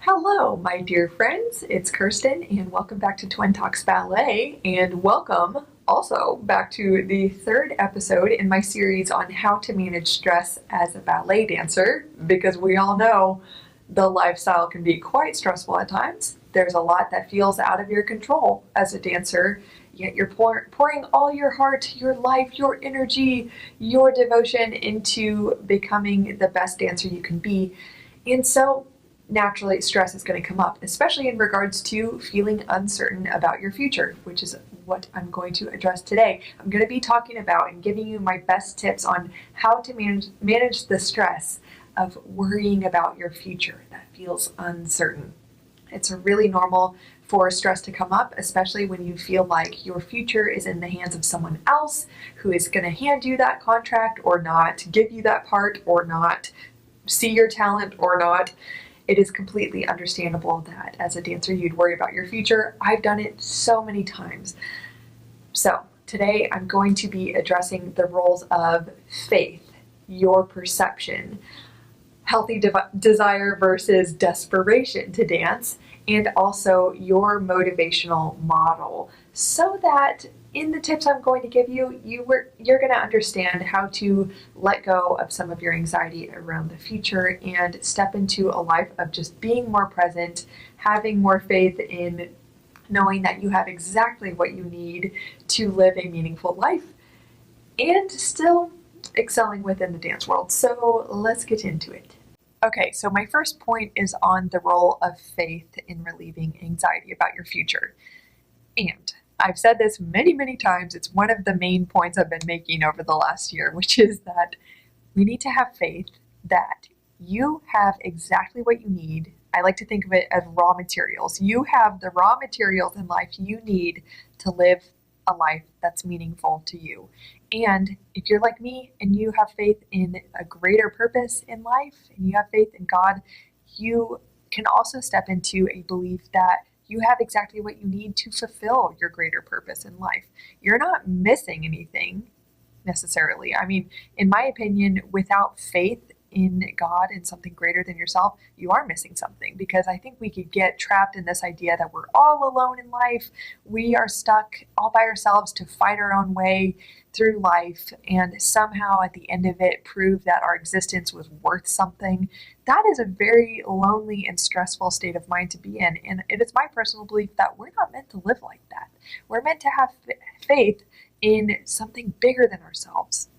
Hello, my dear friends. It's Kirsten, and welcome back to Twin Talks Ballet, and welcome also back to the third episode in my series on how to manage stress as a ballet dancer, because we all know the lifestyle can be quite stressful at times. There's a lot that feels out of your control as a dancer, yet you're pouring all your heart, your life, your energy, your devotion into becoming the best dancer you can be. And so naturally stress is going to come up, especially in regards to feeling uncertain about your future, which is what I'm going to address today. I'm going to be talking about and giving you my best tips on how to manage the stress of worrying about your future that feels uncertain. It's really normal for stress to come up, especially when you feel like your future is in the hands of someone else who is going to hand you that contract or not, give you that part or not, see your talent or not. It is completely understandable that as a dancer you'd worry about your future. I've done it so many times. So today I'm going to be addressing the roles of faith, your perception, healthy desire versus desperation to dance, and also your motivational model, so that in the tips I'm going to give you, you're going to understand how to let go of some of your anxiety around the future and step into a life of just being more present, having more faith in knowing that you have exactly what you need to live a meaningful life and still excelling within the dance world. So let's get into it. Okay, so my first point is on the role of faith in relieving anxiety about your future. And I've said this many, many times. It's one of the main points I've been making over the last year, which is that we need to have faith that you have exactly what you need. I like to think of it as raw materials. You have the raw materials in life you need to live a life that's meaningful to you. And if you're like me and you have faith in a greater purpose in life and you have faith in God, you can also step into a belief that you have exactly what you need to fulfill your greater purpose in life. You're not missing anything necessarily. I mean, in my opinion, without faith in God and something greater than yourself, you are missing something, because I think we could get trapped in this idea that we're all alone in life. We are stuck all by ourselves to fight our own way through life and somehow at the end of it prove that our existence was worth something. That is a very lonely and stressful state of mind to be in. And it is my personal belief that we're not meant to live like that. We're meant to have faith in something bigger than ourselves.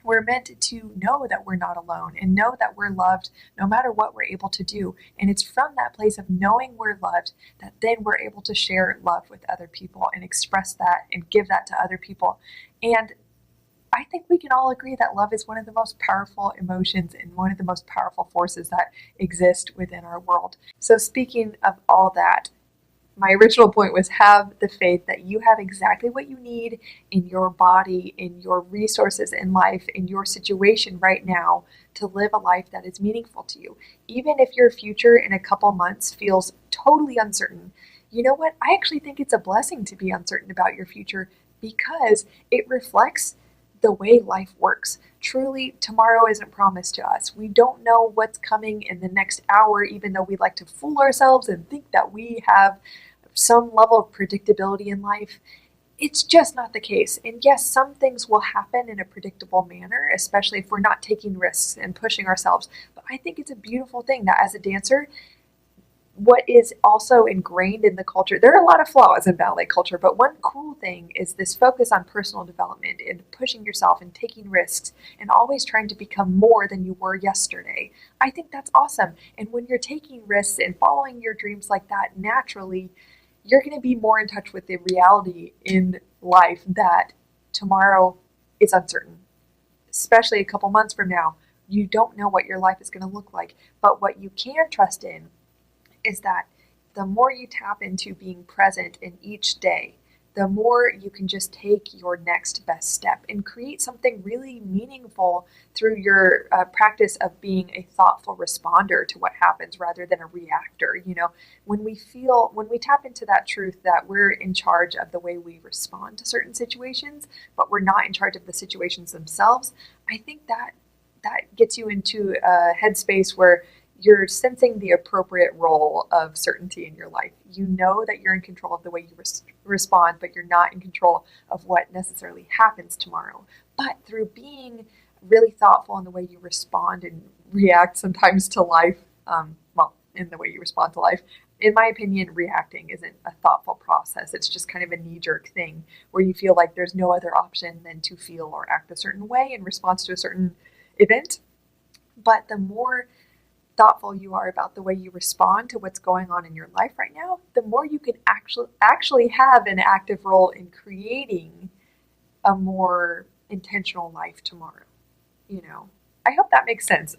We're meant to know that we're not alone and know that we're loved no matter what we're able to do. And it's from that place of knowing we're loved that then we're able to share love with other people and express that and give that to other people. And I think we can all agree that love is one of the most powerful emotions and one of the most powerful forces that exist within our world. So speaking of all that, my original point was have the faith that you have exactly what you need in your body, in your resources in life, in your situation right now to live a life that is meaningful to you. Even if your future in a couple months feels totally uncertain, you know what? I actually think it's a blessing to be uncertain about your future because it reflects the way life works. Truly, tomorrow isn't promised to us. We don't know what's coming in the next hour, even though we like to fool ourselves and think that we have some level of predictability in life. It's just not the case. And yes, some things will happen in a predictable manner, especially if we're not taking risks and pushing ourselves. But I think it's a beautiful thing that as a dancer, what is also ingrained in the culture, there are a lot of flaws in ballet culture, but one cool thing is this focus on personal development and pushing yourself and taking risks and always trying to become more than you were yesterday. I think that's awesome. And when you're taking risks and following your dreams like that, naturally, you're going to be more in touch with the reality in life that tomorrow is uncertain, especially a couple months from now. You don't know what your life is going to look like, but what you can trust in is that the more you tap into being present in each day, the more you can just take your next best step and create something really meaningful through your practice of being a thoughtful responder to what happens rather than a reactor. You know, when we tap into that truth that we're in charge of the way we respond to certain situations, but we're not in charge of the situations themselves, I think that gets you into a headspace where you're sensing the appropriate role of certainty in your life. You know that you're in control of the way you respond, but you're not in control of what necessarily happens tomorrow. But through being really thoughtful in the way you respond and react sometimes to life, in the way you respond to life, in my opinion, reacting isn't a thoughtful process. It's just kind of a knee-jerk thing where you feel like there's no other option than to feel or act a certain way in response to a certain event. But the more thoughtful you are about the way you respond to what's going on in your life right now, the more you can actually have an active role in creating a more intentional life tomorrow. I hope that makes sense.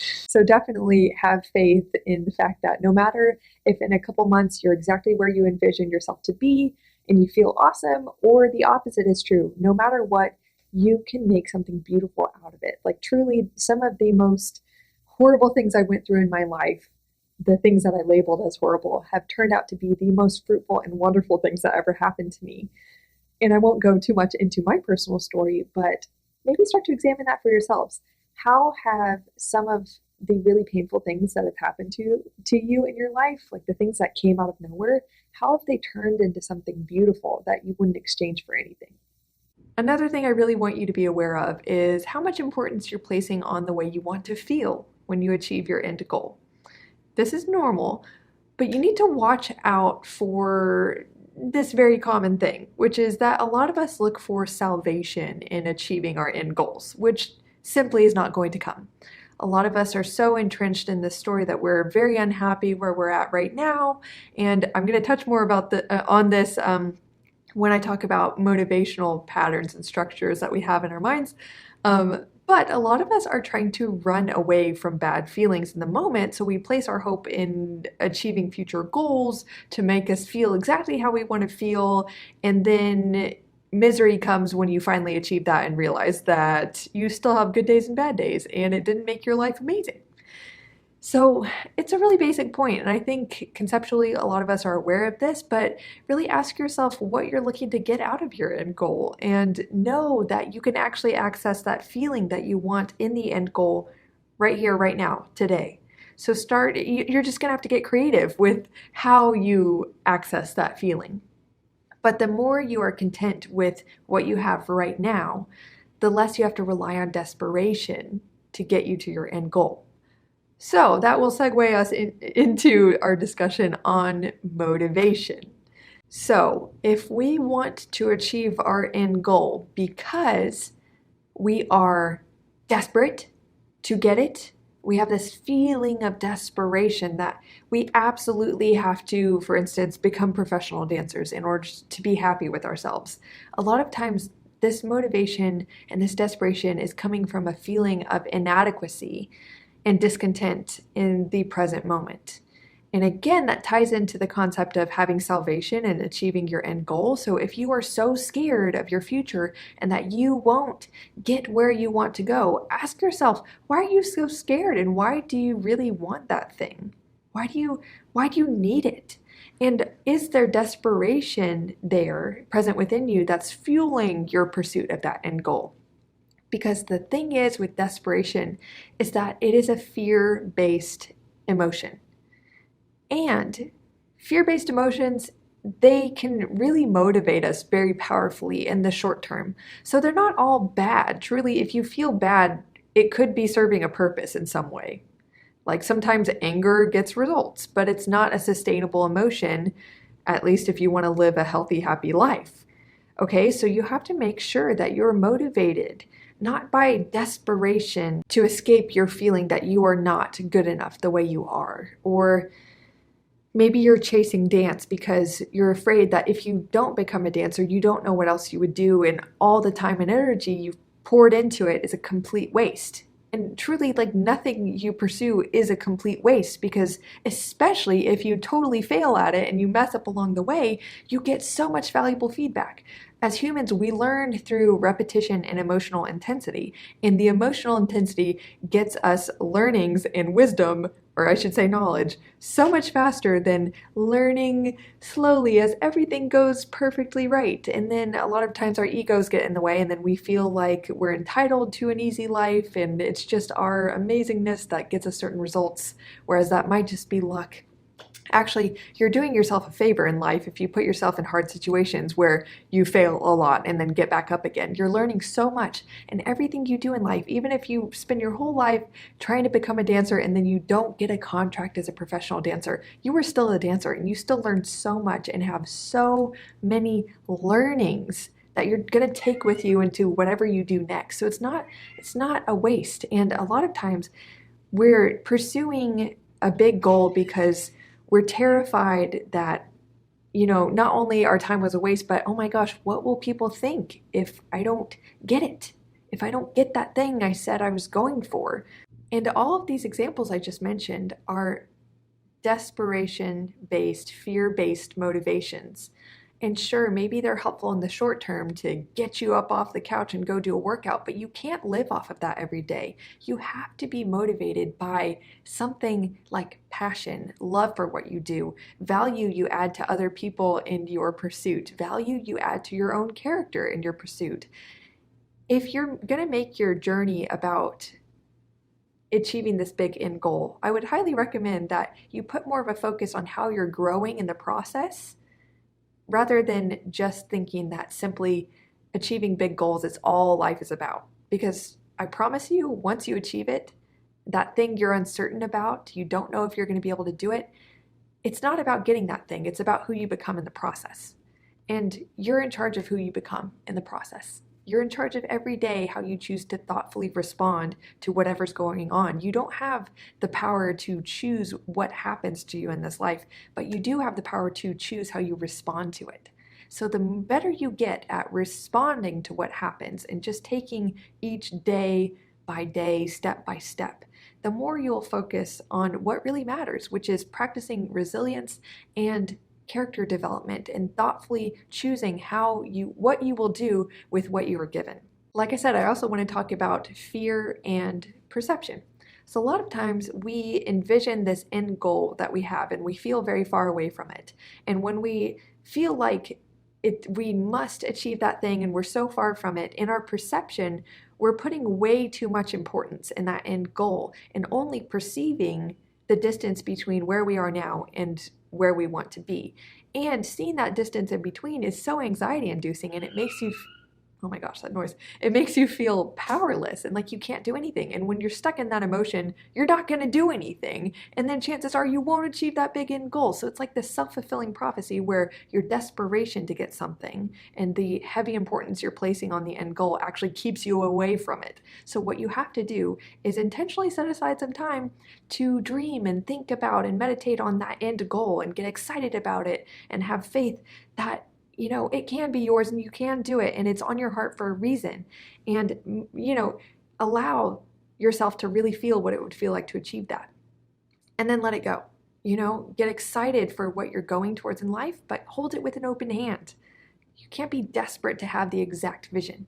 So definitely have faith in the fact that no matter if in a couple months you're exactly where you envision yourself to be and you feel awesome, or the opposite is true, no matter what, you can make something beautiful out of it. Like truly, some of the most horrible things I went through in my life, the things that I labeled as horrible, have turned out to be the most fruitful and wonderful things that ever happened to me. And I won't go too much into my personal story, but maybe start to examine that for yourselves. How have some of the really painful things that have happened to you in your life, like the things that came out of nowhere, how have they turned into something beautiful that you wouldn't exchange for anything? Another thing I really want you to be aware of is how much importance you're placing on the way you want to feel when you achieve your end goal. This is normal, but you need to watch out for this very common thing, which is that a lot of us look for salvation in achieving our end goals, which simply is not going to come. A lot of us are so entrenched in this story that we're very unhappy where we're at right now, and I'm going to touch more about on this when I talk about motivational patterns and structures that we have in our minds. But a lot of us are trying to run away from bad feelings in the moment, so we place our hope in achieving future goals to make us feel exactly how we want to feel, and then misery comes when you finally achieve that and realize that you still have good days and bad days, and it didn't make your life amazing. So it's a really basic point, and I think conceptually a lot of us are aware of this, but really ask yourself what you're looking to get out of your end goal, and know that you can actually access that feeling that you want in the end goal right here, right now, today. So you're just gonna have to get creative with how you access that feeling. But the more you are content with what you have right now, the less you have to rely on desperation to get you to your end goal. So that will segue us into our discussion on motivation. So if we want to achieve our end goal because we are desperate to get it, we have this feeling of desperation that we absolutely have to, for instance, become professional dancers in order to be happy with ourselves. A lot of times this motivation and this desperation is coming from a feeling of inadequacy and discontent in the present moment. And again, that ties into the concept of having salvation and achieving your end goal. So if you are so scared of your future and that you won't get where you want to go, ask yourself, why are you so scared, and why do you really want that thing? Why do you need it? And is there desperation there present within you that's fueling your pursuit of that end goal? Because the thing is with desperation is that it is a fear-based emotion. And fear-based emotions, they can really motivate us very powerfully in the short term. So they're not all bad. Truly, if you feel bad, it could be serving a purpose in some way. Like sometimes anger gets results, but it's not a sustainable emotion, at least if you want to live a healthy, happy life. Okay, so you have to make sure that you're motivated not by desperation to escape your feeling that you are not good enough the way you are. Or maybe you're chasing dance because you're afraid that if you don't become a dancer, you don't know what else you would do, and all the time and energy you've poured into it is a complete waste. And truly, like, nothing you pursue is a complete waste, because especially if you totally fail at it and you mess up along the way, you get so much valuable feedback. As humans, we learn through repetition and emotional intensity, and the emotional intensity gets us learnings and wisdom or I should say knowledge, so much faster than learning slowly as everything goes perfectly right. And then a lot of times our egos get in the way, and then we feel like we're entitled to an easy life, and it's just our amazingness that gets us certain results, whereas that might just be luck. Actually, you're doing yourself a favor in life if you put yourself in hard situations where you fail a lot and then get back up again. You're learning so much in everything you do in life. Even if you spend your whole life trying to become a dancer and then you don't get a contract as a professional dancer, you are still a dancer and you still learn so much and have so many learnings that you're going to take with you into whatever you do next. So it's not a waste. And a lot of times we're pursuing a big goal because we're terrified that, not only our time was a waste, but oh my gosh, what will people think if I don't get it? If I don't get that thing I said I was going for? And all of these examples I just mentioned are desperation-based, fear-based motivations. And sure, maybe they're helpful in the short term to get you up off the couch and go do a workout, but you can't live off of that every day. You have to be motivated by something like passion, love for what you do, value you add to other people in your pursuit, value you add to your own character in your pursuit. If you're going to make your journey about achieving this big end goal, I would highly recommend that you put more of a focus on how you're growing in the process, rather than just thinking that simply achieving big goals is all life is about. Because I promise you, once you achieve it, that thing you're uncertain about, you don't know if you're going to be able to do it, it's not about getting that thing. It's about who you become in the process. And you're in charge of who you become in the process. You're in charge of every day how you choose to thoughtfully respond to whatever's going on. You don't have the power to choose what happens to you in this life, but you do have the power to choose how you respond to it. So the better you get at responding to what happens and just taking each day by day, step by step, the more you'll focus on what really matters, which is practicing resilience and character development and thoughtfully choosing what you will do with what you were given. Like I said, I also want to talk about fear and perception. So a lot of times we envision this end goal that we have and we feel very far away from it. And when we feel like we must achieve that thing and we're so far from it, in our perception, we're putting way too much importance in that end goal and only perceiving the distance between where we are now and where we want to be. And seeing that distance in between is so anxiety inducing, and it makes you, oh my gosh, that noise, it makes you feel powerless and like you can't do anything. And when you're stuck in that emotion, you're not going to do anything. And then chances are you won't achieve that big end goal. So it's like this self-fulfilling prophecy where your desperation to get something and the heavy importance you're placing on the end goal actually keeps you away from it. So what you have to do is intentionally set aside some time to dream and think about and meditate on that end goal and get excited about it and have faith that it can be yours and you can do it and it's on your heart for a reason. And, allow yourself to really feel what it would feel like to achieve that. And then let it go. Get excited for what you're going towards in life, but hold it with an open hand. You can't be desperate to have the exact vision.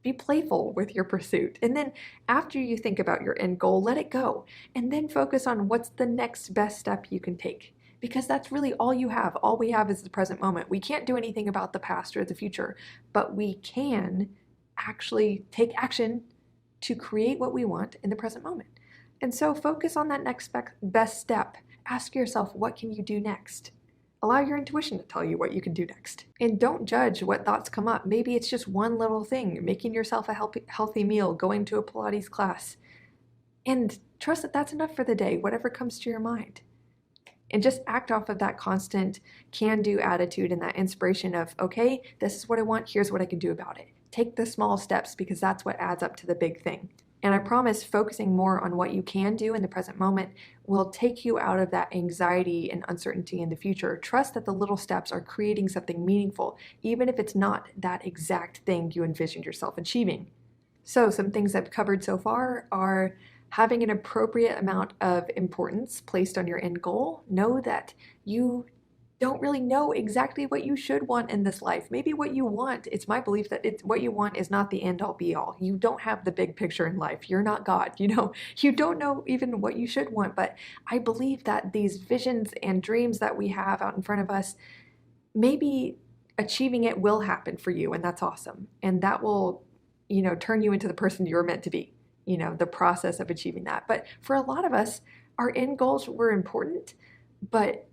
Be playful with your pursuit. And then after you think about your end goal, let it go. And then focus on what's the next best step you can take. Because that's really all you have. All we have is the present moment. We can't do anything about the past or the future, but we can actually take action to create what we want in the present moment. And so focus on that next best step. Ask yourself, what can you do next? Allow your intuition to tell you what you can do next. And don't judge what thoughts come up. Maybe it's just one little thing, making yourself a healthy meal, going to a Pilates class. And trust that that's enough for the day, whatever comes to your mind. And just act off of that constant can-do attitude and that inspiration of, okay, this is what I want, here's what I can do about it. Take the small steps because that's what adds up to the big thing. And I promise focusing more on what you can do in the present moment will take you out of that anxiety and uncertainty in the future. Trust that the little steps are creating something meaningful, even if it's not that exact thing you envisioned yourself achieving. So some things I've covered so far are having an appropriate amount of importance placed on your end goal. Know that you don't really know exactly what you should want in this life. Maybe what you want, it's my belief that it's what you want is not the end all be all. You don't have the big picture in life. You're not God, you don't know even what you should want. But I believe that these visions and dreams that we have out in front of us, maybe achieving it will happen for you, and that's awesome. And that will, turn you into the person you're meant to be, the process of achieving that. But for a lot of us, our end goals were important, but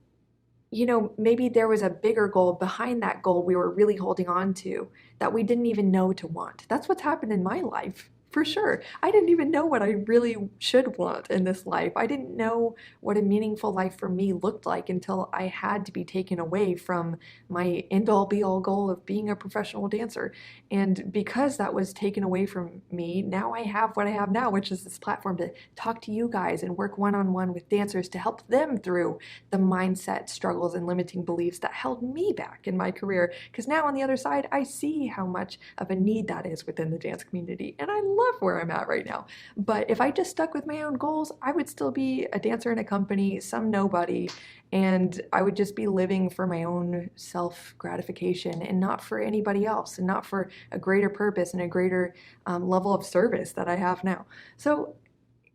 maybe there was a bigger goal behind that goal we were really holding on to that we didn't even know to want. That's what's happened in my life. For sure. I didn't even know what I really should want in this life. I didn't know what a meaningful life for me looked like until I had to be taken away from my end-all be-all goal of being a professional dancer. And because that was taken away from me, now I have what I have now, which is this platform to talk to you guys and work one-on-one with dancers to help them through the mindset struggles and limiting beliefs that held me back in my career. Because now on the other side, I see how much of a need that is within the dance community. And I love where I'm at right now. But if I just stuck with my own goals, I would still be a dancer in a company, some nobody, and I would just be living for my own self-gratification and not for anybody else, and not for a greater purpose and a greater level of service that I have now. So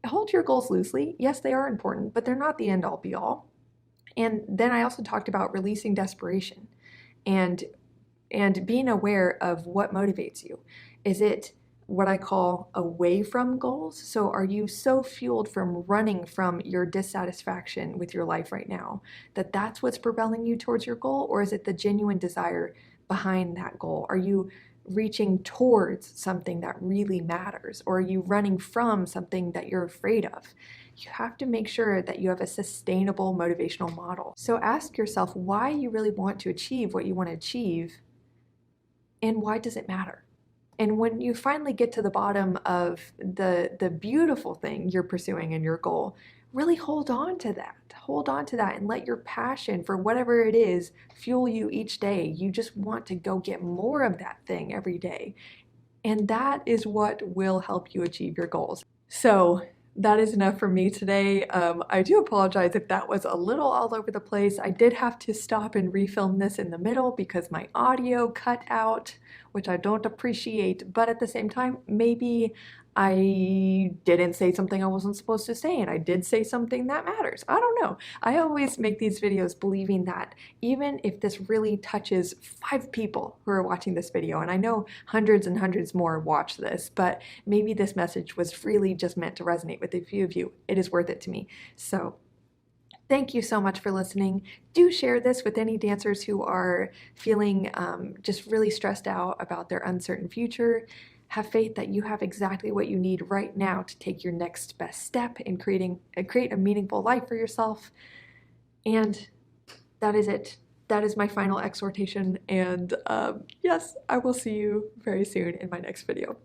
hold your goals loosely. Yes, they are important, but they're not the end all be all. And then I also talked about releasing desperation and being aware of what motivates you. Is it what I call away from goals? So are you so fueled from running from your dissatisfaction with your life right now that that's what's propelling you towards your goal? Or is it the genuine desire behind that goal? Are you reaching towards something that really matters? Or are you running from something that you're afraid of? You have to make sure that you have a sustainable motivational model. So ask yourself why you really want to achieve what you want to achieve, and why does it matter? And when you finally get to the bottom of the beautiful thing you're pursuing in your goal, really hold on to that. Hold on to that and let your passion for whatever it is fuel you each day. You just want to go get more of that thing every day. And that is what will help you achieve your goals. So that is enough for me today. I do apologize if that was a little all over the place. I did have to stop and refilm this in the middle because my audio cut out, which I don't appreciate. But at the same time, maybe I didn't say something I wasn't supposed to say, and I did say something that matters. I don't know. I always make these videos believing that even if this really touches 5 people who are watching this video, and I know hundreds and hundreds more watch this, but maybe this message was really just meant to resonate with a few of you. It is worth it to me. So thank you so much for listening. Do share this with any dancers who are feeling just really stressed out about their uncertain future. Have faith that you have exactly what you need right now to take your next best step in create a meaningful life for yourself. And that is it. That is my final exhortation. And yes, I will see you very soon in my next video.